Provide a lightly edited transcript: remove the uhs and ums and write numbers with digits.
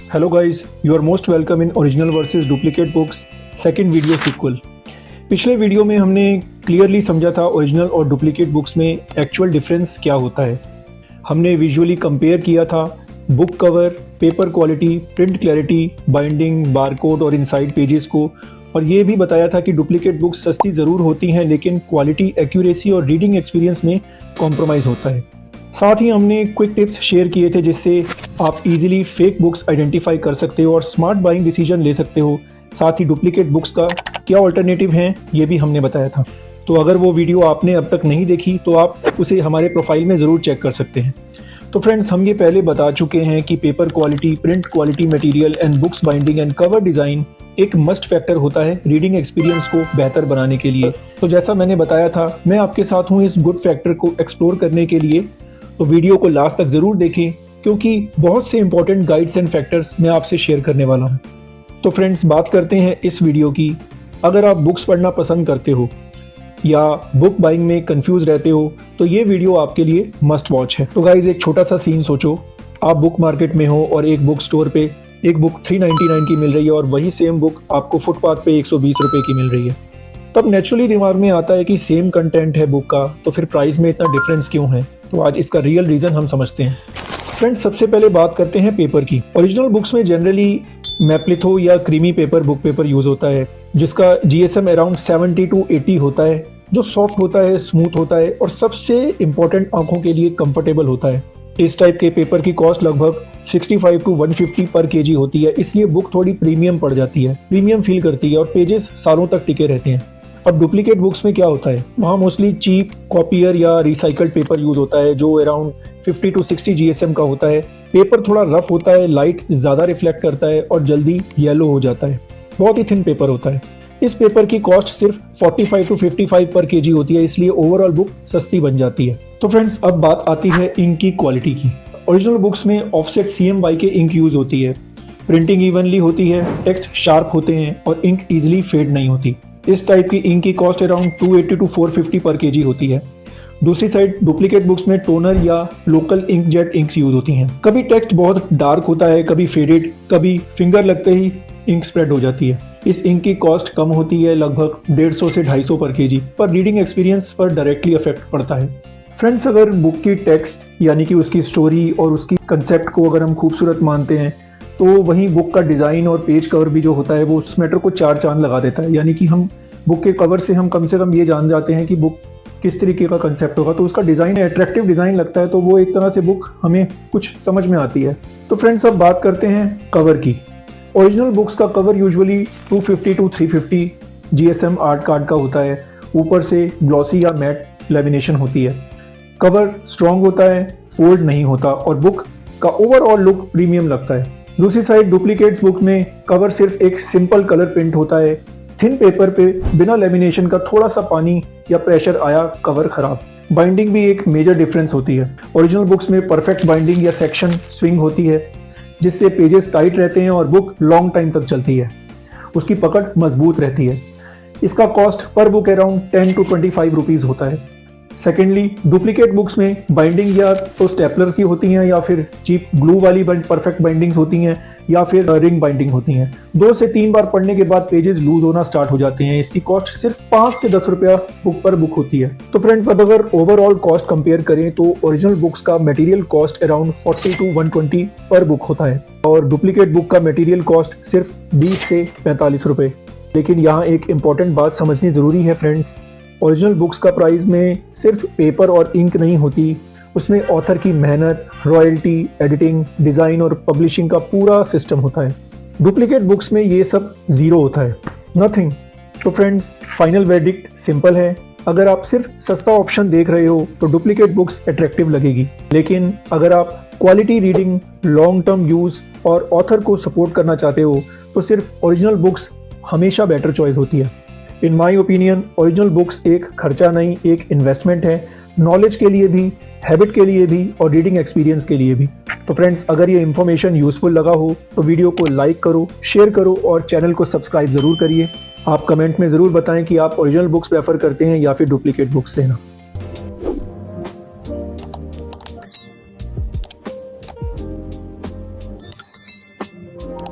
Hello guys, you are most welcome in Original versus Duplicate Books second video sequel. पिछले video में हमने clearly समझा था original और डुप्लीकेट बुक्स में एक्चुअल डिफरेंस क्या होता है। हमने विजुअली कंपेयर किया था book cover, paper quality, print clarity, binding, barcode और इनसाइड पेजेस को, और ये भी बताया था कि डुप्लीकेट बुक्स सस्ती ज़रूर होती हैं लेकिन क्वालिटी, एक्यूरेसी और रीडिंग एक्सपीरियंस में कॉम्प्रोमाइज़ होता है। साथ ही हमने क्विक टिप्स शेयर किए थे जिससे आप इजीली फेक बुक्स आइडेंटिफाई कर सकते हो और स्मार्ट बाइंग डिसीजन ले सकते हो। साथ ही डुप्लीकेट बुक्स का क्या ऑल्टरनेटिव हैं ये भी हमने बताया था। तो अगर वो वीडियो आपने अब तक नहीं देखी तो आप उसे हमारे प्रोफाइल में ज़रूर चेक कर सकते हैं। तो फ्रेंड्स, हम ये पहले बता चुके हैं कि paper quality, print quality, material and books binding and cover design एक मस्ट फैक्टर होता है रीडिंग एक्सपीरियंस को बेहतर बनाने के लिए। तो जैसा मैंने बताया था, मैं आपके साथ हूँ इस गुड फैक्टर को एक्सप्लोर करने के लिए। तो वीडियो को लास्ट तक ज़रूर देखें क्योंकि बहुत से इंपॉर्टेंट गाइड्स एंड फैक्टर्स मैं आपसे शेयर करने वाला हूँ। तो फ्रेंड्स, बात करते हैं इस वीडियो की। अगर आप बुक्स पढ़ना पसंद करते हो या बुक बाइंग में कंफ्यूज रहते हो तो ये वीडियो आपके लिए मस्ट वॉच है। तो गाइज, एक छोटा सा सीन सोचो। आप बुक मार्केट में हो और एक बुक स्टोर पे एक बुक 399 की मिल रही है और वही सेम बुक आपको फुटपाथ पे 120 रुपये की मिल रही है। तब नेचुरली दिमाग में आता है कि सेम कंटेंट है बुक का, तो फिर प्राइस में इतना डिफरेंस क्यों है। तो आज इसका रियल रीज़न हम समझते हैं। फ्रेंड्स, सबसे पहले बात करते हैं पेपर की। ओरिजिनल बुक्स में जनरली मैप्लिथो या creamy paper book paper use होता है जिसका GSM अराउंड 70 to 80 होता है, जो सॉफ्ट होता है, स्मूथ होता है और सबसे इम्पॉर्टेंट आंखों के लिए कंफर्टेबल होता है। इस टाइप के पेपर की कॉस्ट लगभग 65 to 150 पर kg होती है, इसलिए बुक थोड़ी प्रीमियम पड़ जाती है, प्रीमियम फील करती है और पेजेस सालों तक टिके रहते हैं। अब डुप्लीकेट बुक्स में क्या होता है, वहाँ मोस्टली चीप कॉपियर या रिसाइकल्ड पेपर यूज़ होता है जो अराउंड 50 to 60 GSM का होता है। पेपर थोड़ा रफ होता है, लाइट ज़्यादा रिफ्लेक्ट करता है और जल्दी येलो हो जाता है। बहुत ही थिन पेपर होता है। इस पेपर की कॉस्ट सिर्फ 45 to 55 पर kg होती है, इसलिए ओवरऑल बुक सस्ती बन जाती है। तो फ्रेंड्स, अब बात आती है इंक की क्वालिटी की। ओरिजिनल बुक्स में ऑफसेट CMY के इंक यूज़ होती है, प्रिंटिंग इवनली होती है, टेक्स्ट शार्प होते हैं और इंक ईजिली फेड नहीं होती। इस टाइप की इंक की कॉस्ट अराउंड 280 to 450 पर kg होती है। दूसरी साइड डुप्लीकेट बुक्स में टोनर या local ink jet inks use होती हैं। कभी टेक्स्ट बहुत डार्क होता है, कभी फेडेड, कभी फिंगर लगते ही इंक स्प्रेड हो जाती है। इस इंक की कॉस्ट कम होती है, लगभग 150 से 250 पर kg, पर रीडिंग एक्सपीरियंस पर डायरेक्टली अफेक्ट पड़ता है। फ्रेंड्स, अगर बुक की टेक्स्ट यानी कि उसकी स्टोरी और उसकी कंसेप्ट को अगर हम खूबसूरत मानते हैं तो वहीं बुक का डिज़ाइन और पेज कवर भी जो होता है वो उस मैटर को 4 चांद लगा देता है। यानी कि हम बुक के कवर से हम कम ये जान जाते हैं कि बुक किस तरीके का कंसेप्ट होगा। तो उसका डिज़ाइन अट्रैक्टिव डिज़ाइन लगता है, तो वो एक तरह से बुक हमें कुछ समझ में आती है। तो फ्रेंड्स, अब बात करते हैं कवर की। ओरिजिनल बुक्स का cover usually 250 to 350 GSM art card का होता है। ऊपर से ग्लॉसी या मैट लेमिनेशन होती है। कवर स्ट्रॉन्ग होता है, फोल्ड नहीं होता और बुक का ओवरऑल लुक प्रीमियम लगता है। दूसरी साइड डुप्लीकेट्स बुक में कवर सिर्फ एक सिंपल कलर प्रिंट होता है, थिन पेपर पे बिना लेमिनेशन का, थोड़ा सा पानी या प्रेशर आया कवर खराब। बाइंडिंग भी एक मेजर डिफरेंस होती है। ओरिजिनल बुक्स में परफेक्ट बाइंडिंग या सेक्शन स्विंग होती है जिससे पेजेस टाइट रहते हैं और बुक लॉन्ग टाइम तक चलती है, उसकी पकड़ मजबूत रहती है। इसका cost per book around 10 to 25 rupees होता है। सेकेंडली, डुप्लीकेट बुक्स में बाइंडिंग या तो स्टेपलर की होती हैं या फिर चीप ग्लू वाली परफेक्ट बाइंडिंग्स होती हैं या फिर रिंग बाइंडिंग होती हैं। 2 से 3 बार पढ़ने के बाद पेजेस लूज होना स्टार्ट हो जाते हैं। इसकी कॉस्ट सिर्फ 5 से 10 रुपया बुक पर बुक होती है। तो फ्रेंड्स, अब अगर ओवरऑल कॉस्ट कंपेयर करें तो ओरिजिनल बुक्स का मटेरियल कॉस्ट अराउंड 40 to 120 पर बुक होता है और डुप्लीकेट बुक का मटेरियल कॉस्ट सिर्फ 20 से 45 रुपये। लेकिन यहाँ एक इम्पॉर्टेंट बात समझनी ज़रूरी है फ्रेंड्स, ओरिजिनल बुक्स का प्राइस में सिर्फ पेपर और इंक नहीं होती, उसमें ऑथर की मेहनत, रॉयल्टी, एडिटिंग, डिज़ाइन और पब्लिशिंग का पूरा सिस्टम होता है। डुप्लीकेट बुक्स में ये सब ज़ीरो होता है, नथिंग। तो फ्रेंड्स, फाइनल वर्डिक्ट सिंपल है। अगर आप सिर्फ सस्ता ऑप्शन देख रहे हो तो डुप्लीकेट बुक्स अट्रैक्टिव लगेगी, लेकिन अगर आप quality reading, long term use और ऑथर को सपोर्ट करना चाहते हो तो सिर्फ ओरिजिनल बुक्स हमेशा बेटर चॉइस होती है। इन माई ओपिनियन, ओरिजिनल बुक्स एक खर्चा नहीं, एक इन्वेस्टमेंट है, नॉलेज के लिए भी, हैबिट के लिए भी और रीडिंग एक्सपीरियंस के लिए भी। तो फ्रेंड्स, अगर ये इन्फॉर्मेशन यूजफुल लगा हो तो वीडियो को लाइक करो, शेयर करो और चैनल को सब्सक्राइब ज़रूर करिए। आप कमेंट में ज़रूर बताएं कि आप ओरिजिनल बुक्स प्रेफर करते हैं या फिर डुप्लीकेट बुक्स लेना। है।